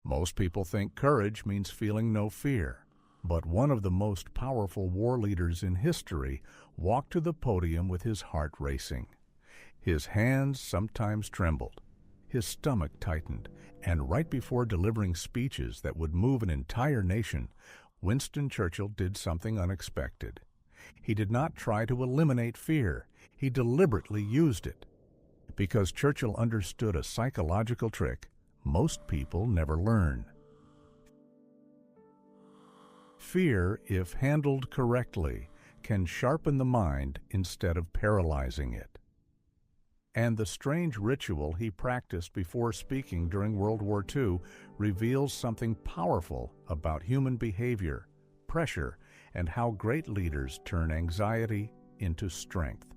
Most people think courage means feeling no fear, but one of the most powerful war leaders in history walked to the podium with his heart racing. His hands sometimes trembled, his stomach tightened, and right before delivering speeches that would move an entire nation, Winston Churchill did something unexpected. He did not try to eliminate fear, he deliberately used it. Because Churchill understood a psychological trick most people never learn. Fear, if handled correctly, can sharpen the mind instead of paralyzing it. And the strange ritual he practiced before speaking during World War II reveals something powerful about human behavior, pressure, and how great leaders turn anxiety into strength.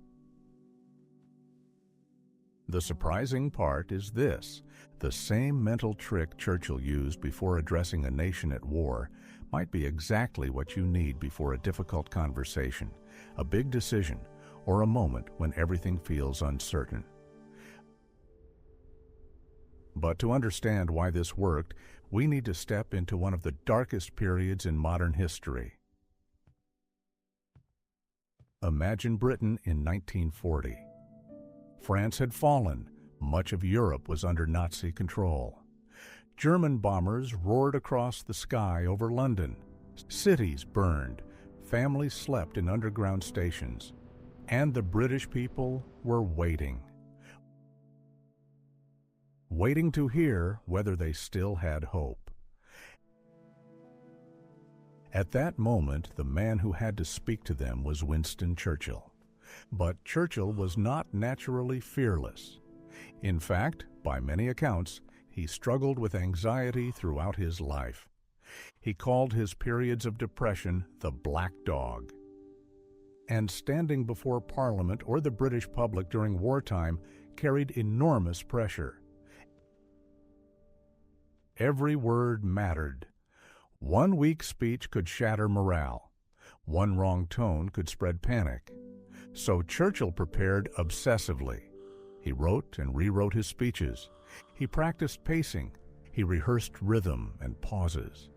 The surprising part is this: the same mental trick Churchill used before addressing a nation at war might be exactly what you need before a difficult conversation, a big decision, or a moment when everything feels uncertain. But to understand why this worked, we need to step into one of the darkest periods in modern history. Imagine Britain in 1940. France had fallen. Much of Europe was under Nazi control. German bombers roared across the sky over London. Cities burned. Families slept in underground stations. And the British people were waiting. Waiting to hear whether they still had hope. At that moment, the man who had to speak to them was Winston Churchill. But Churchill was not naturally fearless. In fact, by many accounts, he struggled with anxiety throughout his life. He called his periods of depression the Black Dog. And standing before Parliament or the British public during wartime carried enormous pressure. Every word mattered. One weak speech could shatter morale. One wrong tone could spread panic. So Churchill prepared obsessively. He wrote and rewrote his speeches. He practiced pacing. He rehearsed rhythm and pauses.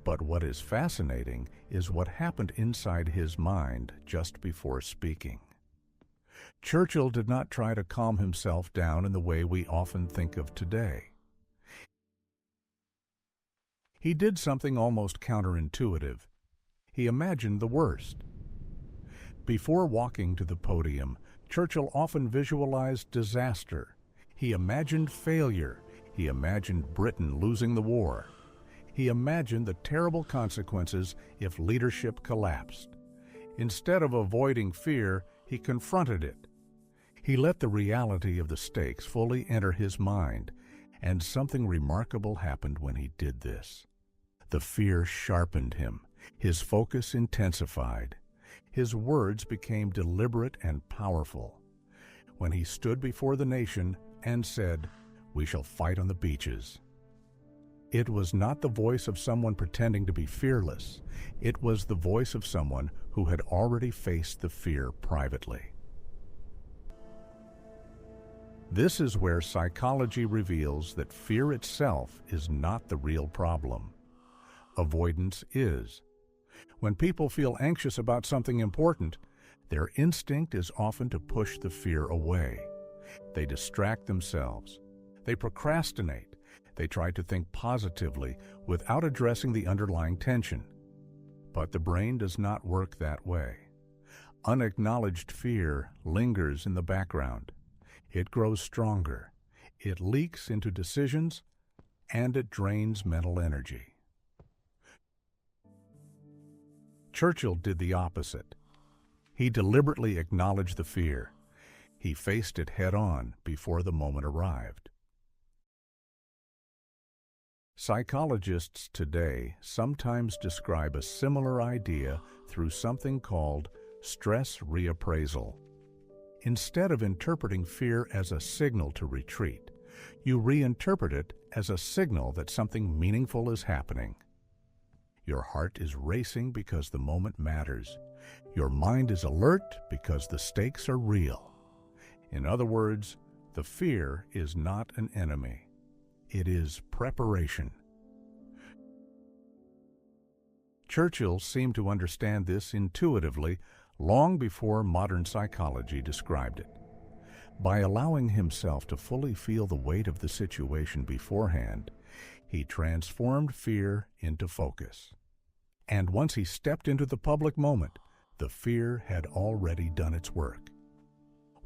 But what is fascinating is what happened inside his mind just before speaking. Churchill did not try to calm himself down in the way we often think of today. He did something almost counterintuitive. He imagined the worst. Before walking to the podium, Churchill often visualized disaster. He imagined failure. He imagined Britain losing the war. He imagined the terrible consequences if leadership collapsed. Instead of avoiding fear, he confronted it. He let the reality of the stakes fully enter his mind, and something remarkable happened when he did this. The fear sharpened him. His focus intensified. His words became deliberate and powerful. When he stood before the nation and said, "We shall fight on the beaches," it was not the voice of someone pretending to be fearless. It was the voice of someone who had already faced the fear privately. This is where psychology reveals that fear itself is not the real problem. Avoidance is. When people feel anxious about something important, their instinct is often to push the fear away. They distract themselves. They procrastinate. They try to think positively without addressing the underlying tension. But the brain does not work that way. Unacknowledged fear lingers in the background. It grows stronger. It leaks into decisions, and it drains mental energy. Churchill did the opposite. He deliberately acknowledged the fear. He faced it head-on before the moment arrived. Psychologists today sometimes describe a similar idea through something called stress reappraisal. Instead of interpreting fear as a signal to retreat, you reinterpret it as a signal that something meaningful is happening. Your heart is racing because the moment matters. Your mind is alert because the stakes are real. In other words, the fear is not an enemy. It is preparation. Churchill seemed to understand this intuitively long before modern psychology described it. By allowing himself to fully feel the weight of the situation beforehand, he transformed fear into focus. And once he stepped into the public moment, the fear had already done its work.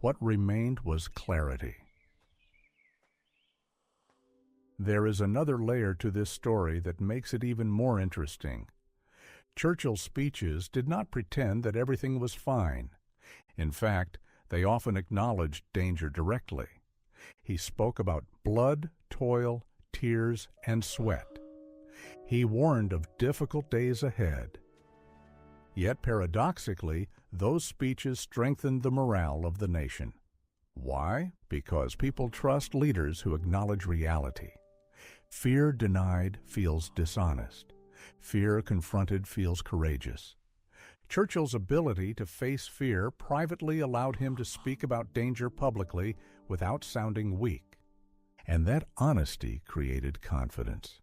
What remained was clarity. There is another layer to this story that makes it even more interesting. Churchill's speeches did not pretend that everything was fine. In fact, they often acknowledged danger directly. He spoke about blood, toil, tears, and sweat. He warned of difficult days ahead. Yet paradoxically, those speeches strengthened the morale of the nation. Why? Because people trust leaders who acknowledge reality. Fear denied feels dishonest. Fear confronted feels courageous. Churchill's ability to face fear privately allowed him to speak about danger publicly without sounding weak. And that honesty created confidence.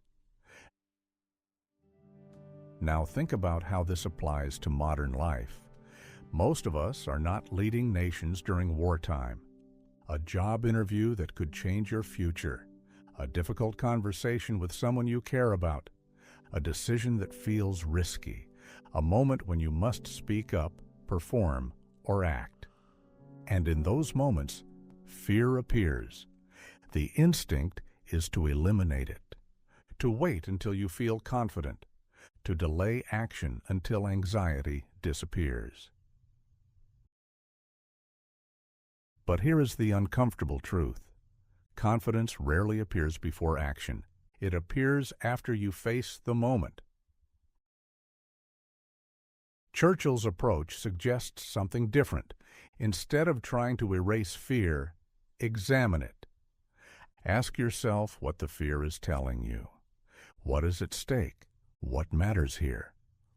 Now think about how this applies to modern life. Most of us are not leading nations during wartime. A job interview that could change your future. A difficult conversation with someone you care about. A decision that feels risky. A moment when you must speak up, perform, or act. And in those moments, fear appears. The instinct is to eliminate it, to wait until you feel confident, to delay action until anxiety disappears. But here is the uncomfortable truth. Confidence rarely appears before action. It appears after you face the moment. Churchill's approach suggests something different. Instead of trying to erase fear, examine it. Ask yourself what the fear is telling you. What is at stake? What matters here?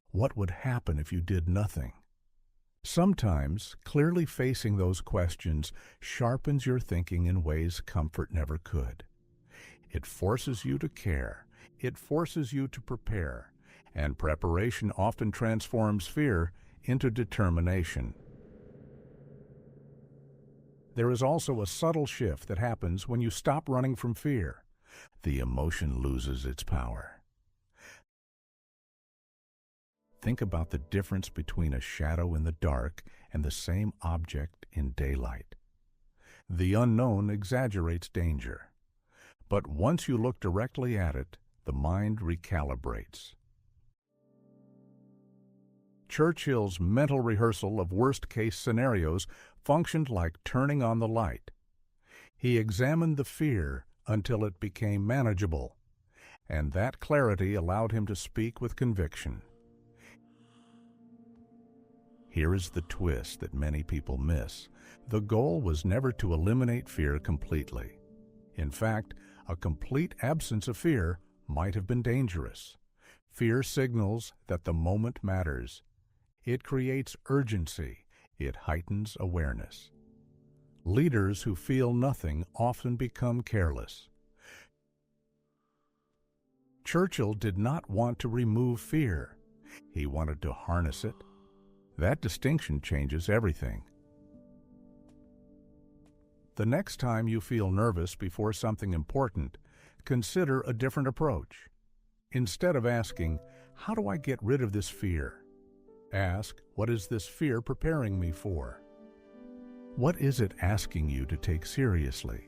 What would happen if you did nothing? Sometimes, clearly facing those questions sharpens your thinking in ways comfort never could. It forces you to care. It forces you to prepare. And preparation often transforms fear into determination. There is also a subtle shift that happens when you stop running from fear. The emotion loses its power. Think about the difference between a shadow in the dark and the same object in daylight. The unknown exaggerates danger. But once you look directly at it, the mind recalibrates. Churchill's mental rehearsal of worst-case scenarios functioned like turning on the light. He examined the fear until it became manageable, and that clarity allowed him to speak with conviction. Here is the twist that many people miss. The goal was never to eliminate fear completely. In fact, a complete absence of fear might have been dangerous. Fear signals that the moment matters. It creates urgency. It heightens awareness. Leaders who feel nothing often become careless. Churchill did not want to remove fear. He wanted to harness it. That distinction changes everything. The next time you feel nervous before something important, consider a different approach. Instead of asking, "How do I get rid of this fear?" ask, "What is this fear preparing me for?" What is it asking you to take seriously?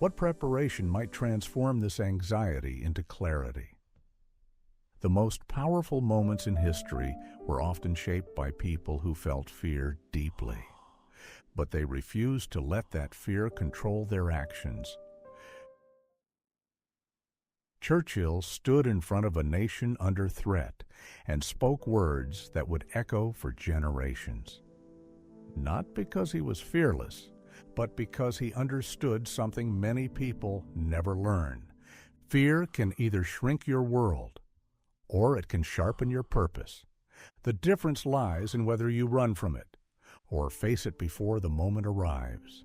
What preparation might transform this anxiety into clarity? The most powerful moments in history were often shaped by people who felt fear deeply, but they refused to let that fear control their actions. Churchill stood in front of a nation under threat and spoke words that would echo for generations. Not because he was fearless, but because he understood something many people never learn. Fear can either shrink your world, or it can sharpen your purpose. The difference lies in whether you run from it, or face it before the moment arrives.